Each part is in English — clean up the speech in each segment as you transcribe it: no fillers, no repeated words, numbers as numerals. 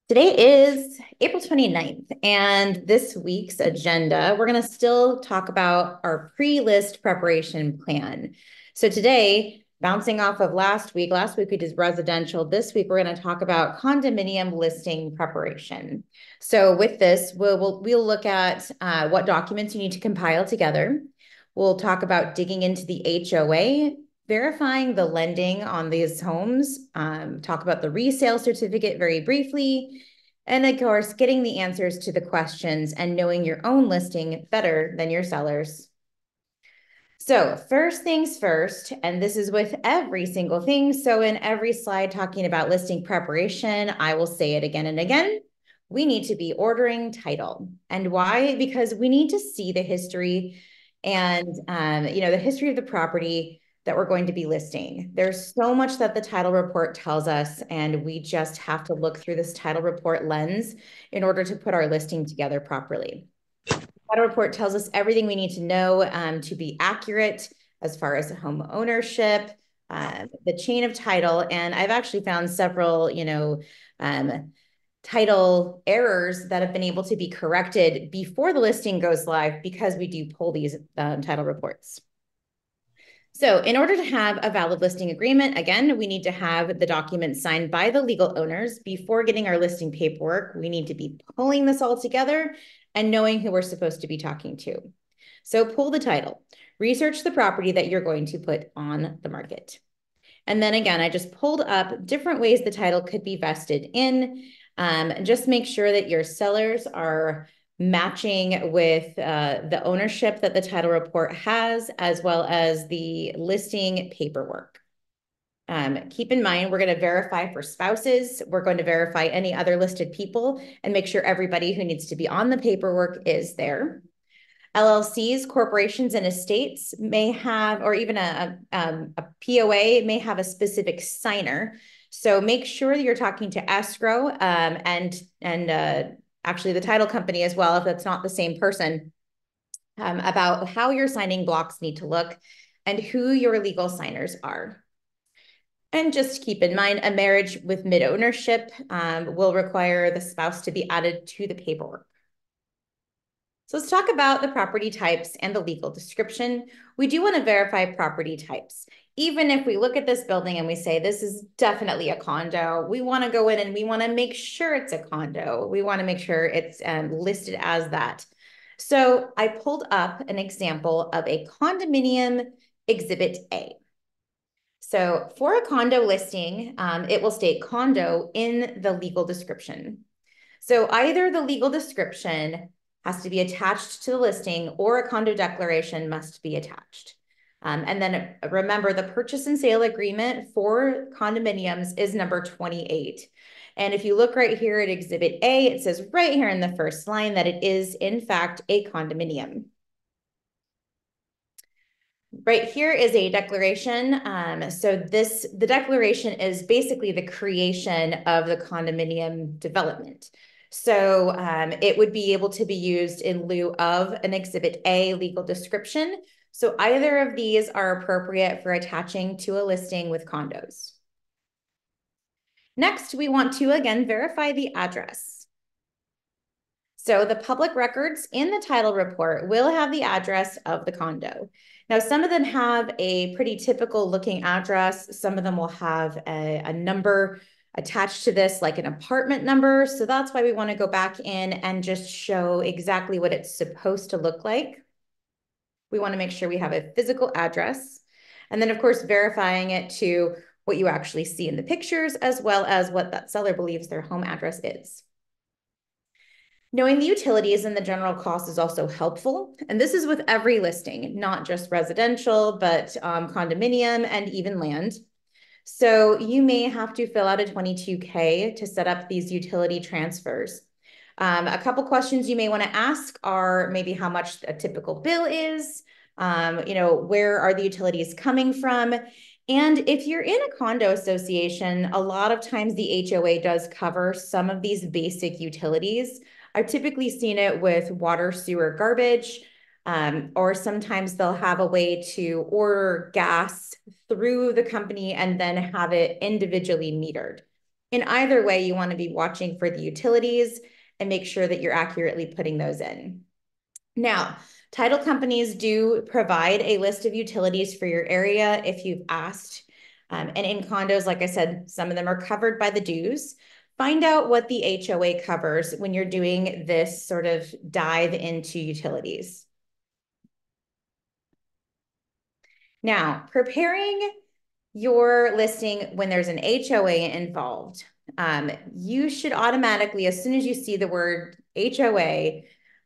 Today is April 29th, and this week's agenda, we're going to still talk about our pre-list preparation plan. So today, bouncing off of last week we did residential. This week, we're going to talk about condominium listing preparation. So with this, we'll look at what documents you need to compile together. We'll talk about digging into the HOA, verifying the lending on these homes, talk about the resale certificate very briefly, and of course, getting the answers to the questions and knowing your own listing better than your sellers. So first things first, and this is with every single thing. So in every slide talking about listing preparation, I will say it again and again. We need to be ordering title. And why? Because we need to see the history and the history of the property that we're going to be listing. There's so much that the title report tells us, and we just have to look through this title report lens in order to put our listing together properly. Title report tells us everything we need to know to be accurate as far as home ownership, the chain of title. And I've actually found several, title errors that have been able to be corrected before the listing goes live because we do pull these title reports. So in order to have a valid listing agreement, again, we need to have the documents signed by the legal owners before getting our listing paperwork. We need to be pulling this all together and knowing who we're supposed to be talking to. So pull the title, research the property that you're going to put on the market. And then again, I just pulled up different ways the title could be vested in. Just make sure that your sellers are matching with the ownership that the title report has, as well as the listing paperwork. Keep in mind, we're going to verify for spouses. We're going to verify any other listed people and make sure everybody who needs to be on the paperwork is there. LLCs, corporations, and estates may have, or even a POA may have a specific signer. So make sure that you're talking to escrow and actually the title company as well, if that's not the same person, about how your signing blocks need to look and who your legal signers are. And just keep in mind, a marriage with mid-ownership will require the spouse to be added to the paperwork. So let's talk about the property types and the legal description. We do want to verify property types. Even if we look at this building and we say, this is definitely a condo, we want to go in and we want to make sure it's a condo. We want to make sure it's listed as that. So I pulled up an example of a condominium exhibit A. So for a condo listing, it will state condo in the legal description. So either the legal description has to be attached to the listing or a condo declaration must be attached. And then remember, the purchase and sale agreement for condominiums is number 28. And if you look right here at Exhibit A, it says right here in the first line that it is, in fact, a condominium. Right here is a declaration. The declaration is basically the creation of the condominium development. So it would be able to be used in lieu of an Exhibit A legal description. So either of these are appropriate for attaching to a listing with condos. Next, we want to, again, verify the address. So the public records in the title report will have the address of the condo. Now, some of them have a pretty typical looking address. Some of them will have a number attached to this, like an apartment number. So that's why we want to go back in and just show exactly what it's supposed to look like. We want to make sure we have a physical address. And then, of course, verifying it to what you actually see in the pictures, as well as what that seller believes their home address is. Knowing the utilities and the general cost is also helpful. And this is with every listing, not just residential, but condominium and even land. So you may have to fill out a 22K to set up these utility transfers. A couple questions you may want to ask are maybe how much a typical bill is, where are the utilities coming from? And if you're in a condo association, a lot of times the HOA does cover some of these basic utilities. I've typically seen it with water, sewer, garbage, or sometimes they'll have a way to order gas through the company and then have it individually metered. In either way, you want to be watching for the utilities and make sure that you're accurately putting those in. Now, title companies do provide a list of utilities for your area if you've asked. And in condos, like I said, some of them are covered by the dues. Find out what the HOA covers when you're doing this sort of dive into utilities. Now, preparing your listing when there's an HOA involved, you should automatically, as soon as you see the word HOA,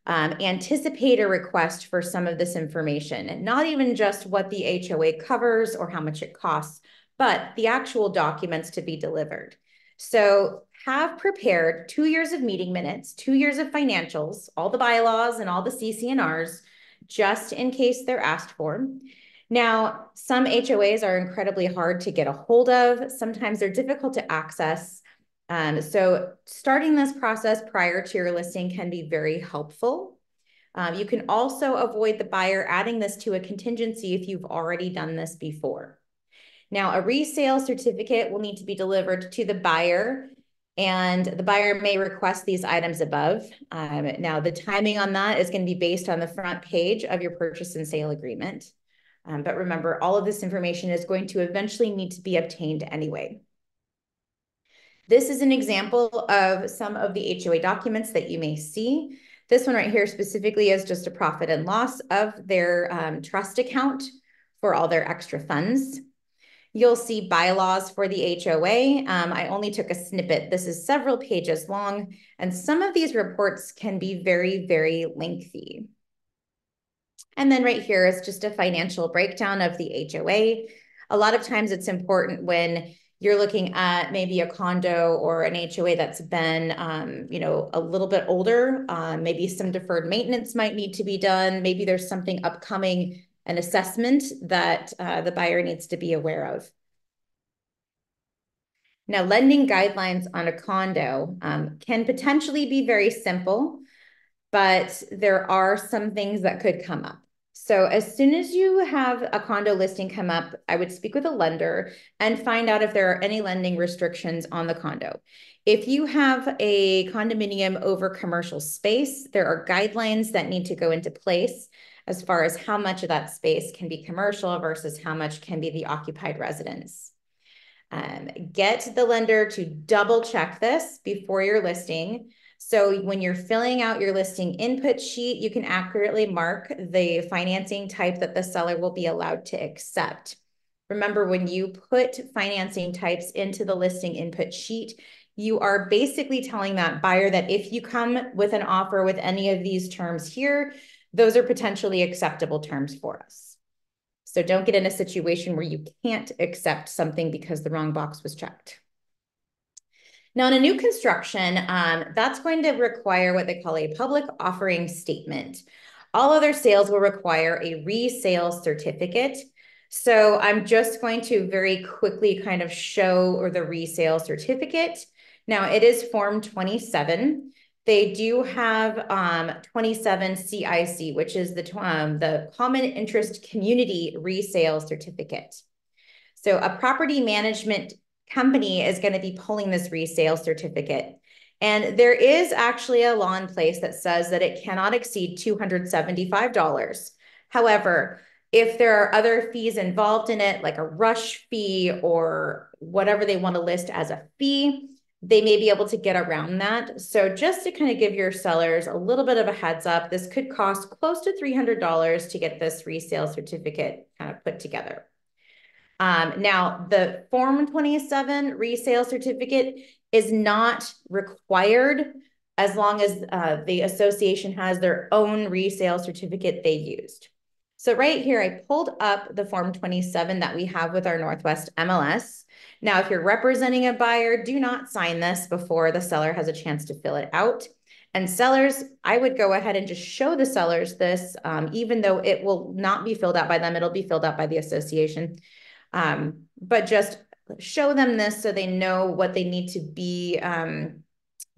anticipate a request for some of this information, and not even just what the HOA covers or how much it costs, but the actual documents to be delivered. So have prepared 2 years of meeting minutes, 2 years of financials, all the bylaws and all the CC&Rs, just in case they're asked for. Now, some HOAs are incredibly hard to get a hold of. Sometimes they're difficult to access. So starting this process prior to your listing can be very helpful. You can also avoid the buyer adding this to a contingency if you've already done this before. Now, a resale certificate will need to be delivered to the buyer, and the buyer may request these items above. Now, the timing on that is going to be based on the front page of your purchase and sale agreement. But remember, all of this information is going to eventually need to be obtained anyway. This is an example of some of the HOA documents that you may see. This one right here specifically is just a profit and loss of their trust account for all their extra funds. You'll see bylaws for the HOA. I only took a snippet. This is several pages long, and some of these reports can be very, very lengthy. And then right here is just a financial breakdown of the HOA. A lot of times it's important when you're looking at maybe a condo or an HOA that's been, a little bit older. Maybe some deferred maintenance might need to be done. Maybe there's something upcoming, an assessment that the buyer needs to be aware of. Now, lending guidelines on a condo can potentially be very simple, but there are some things that could come up. So as soon as you have a condo listing come up, I would speak with a lender and find out if there are any lending restrictions on the condo. If you have a condominium over commercial space, there are guidelines that need to go into place as far as how much of that space can be commercial versus how much can be the occupied residence. Get the lender to double check this before your listing. So when you're filling out your listing input sheet, you can accurately mark the financing type that the seller will be allowed to accept. Remember, when you put financing types into the listing input sheet, you are basically telling that buyer that if you come with an offer with any of these terms here, those are potentially acceptable terms for us. So don't get in a situation where you can't accept something because the wrong box was checked. Now, in a new construction, that's going to require what they call a public offering statement. All other sales will require a resale certificate. So I'm just going to very quickly kind of show the resale certificate. Now, it is Form 27. They do have 27 CIC, which is the Common Interest Community Resale Certificate. So a property management company is going to be pulling this resale certificate. And there is actually a law in place that says that it cannot exceed $275. However, if there are other fees involved in it, like a rush fee or whatever they want to list as a fee, they may be able to get around that. So just to kind of give your sellers a little bit of a heads up, this could cost close to $300 to get this resale certificate kind of put together. Now, the Form 27 resale certificate is not required as long as the association has their own resale certificate they used. So right here, I pulled up the Form 27 that we have with our Northwest MLS. Now, if you're representing a buyer, do not sign this before the seller has a chance to fill it out. And sellers, I would go ahead and just show the sellers this, even though it will not be filled out by them, it'll be filled out by the association. But just show them this so they know what they need to be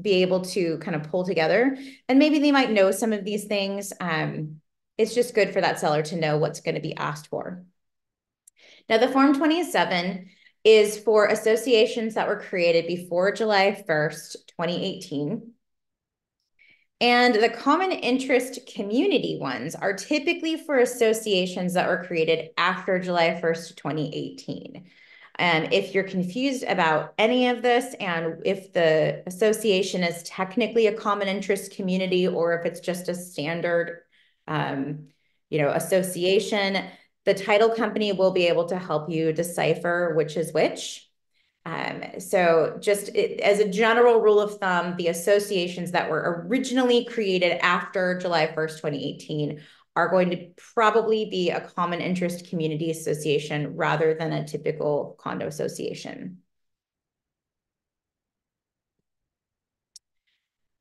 able to kind of pull together. And maybe they might know some of these things. It's just good for that seller to know what's going to be asked for. Now, the Form 27 is for associations that were created before July 1st, 2018. And the common interest community ones are typically for associations that were created after July 1st, 2018. If you're confused about any of this, and if the association is technically a common interest community, or if it's just a standard, association, the title company will be able to help you decipher which is which. So just as a general rule of thumb, the associations that were originally created after July 1st, 2018 are going to probably be a common interest community association rather than a typical condo association.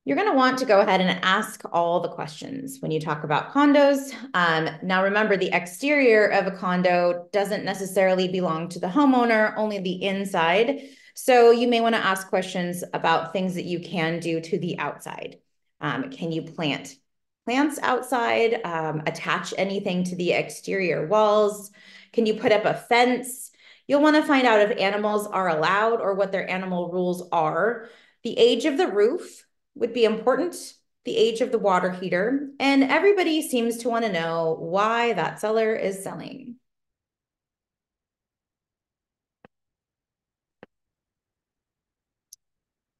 You're going to want to go ahead and ask all the questions when you talk about condos. Now, remember, the exterior of a condo doesn't necessarily belong to the homeowner, only the inside. So you may want to ask questions about things that you can do to the outside. Can you plant plants outside? Attach anything to the exterior walls? Can you put up a fence? You'll want to find out if animals are allowed or what their animal rules are. The age of the roof would be important, the age of the water heater, and everybody seems to want to know why that seller is selling.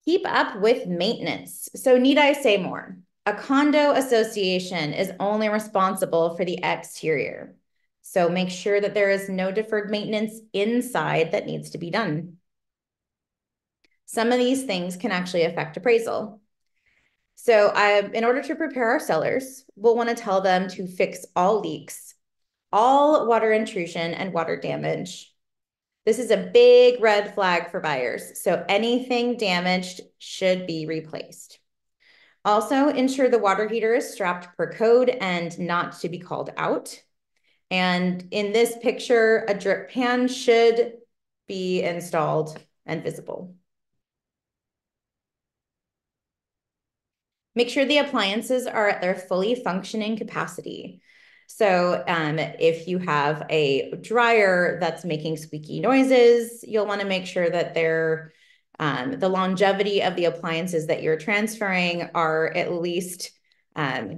Keep up with maintenance. So need I say more? A condo association is only responsible for the exterior. So make sure that there is no deferred maintenance inside that needs to be done. Some of these things can actually affect appraisal. So in order to prepare our sellers, we'll want to tell them to fix all leaks, all water intrusion and water damage. This is a big red flag for buyers. So anything damaged should be replaced. Also, ensure the water heater is strapped per code and not to be called out. And in this picture, a drip pan should be installed and visible. Make sure the appliances are at their fully functioning capacity. So if you have a dryer that's making squeaky noises, you'll want to make sure that the longevity of the appliances that you're transferring are at least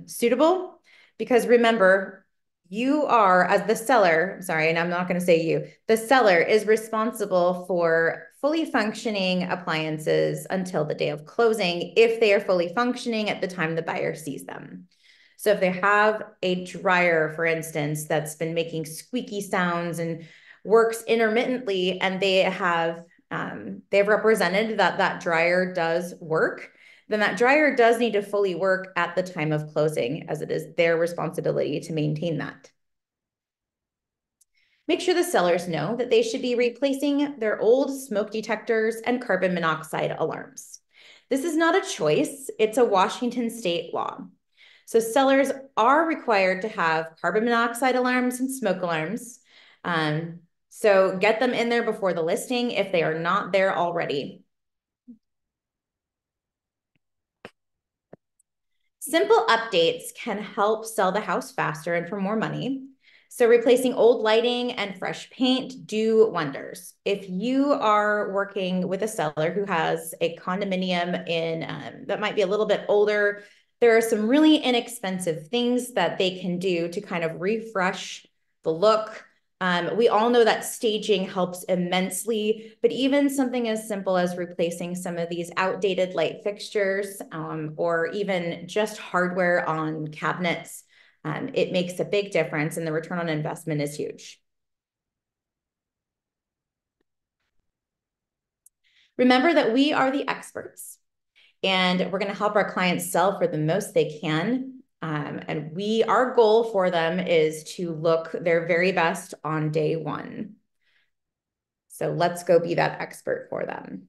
suitable. Because remember, you are, as the seller, sorry, and I'm not going to say you, the seller is responsible for fully functioning appliances until the day of closing, if they are fully functioning at the time the buyer sees them. So if they have a dryer, for instance, that's been making squeaky sounds and works intermittently, and they've represented that that dryer does work, then that dryer does need to fully work at the time of closing, as it is their responsibility to maintain that. Make sure the sellers know that they should be replacing their old smoke detectors and carbon monoxide alarms. This is not a choice, it's a Washington state law. So sellers are required to have carbon monoxide alarms and smoke alarms. So get them in there before the listing if they are not there already. Simple updates can help sell the house faster and for more money. So replacing old lighting and fresh paint do wonders. If you are working with a seller who has a condominium that might be a little bit older, there are some really inexpensive things that they can do to kind of refresh the look. We all know that staging helps immensely, but even something as simple as replacing some of these outdated light fixtures or even just hardware on cabinets, it makes a big difference, and the return on investment is huge. Remember that we are the experts, and we're going to help our clients sell for the most they can. And our goal for them is to look their very best on day one. So let's go be that expert for them.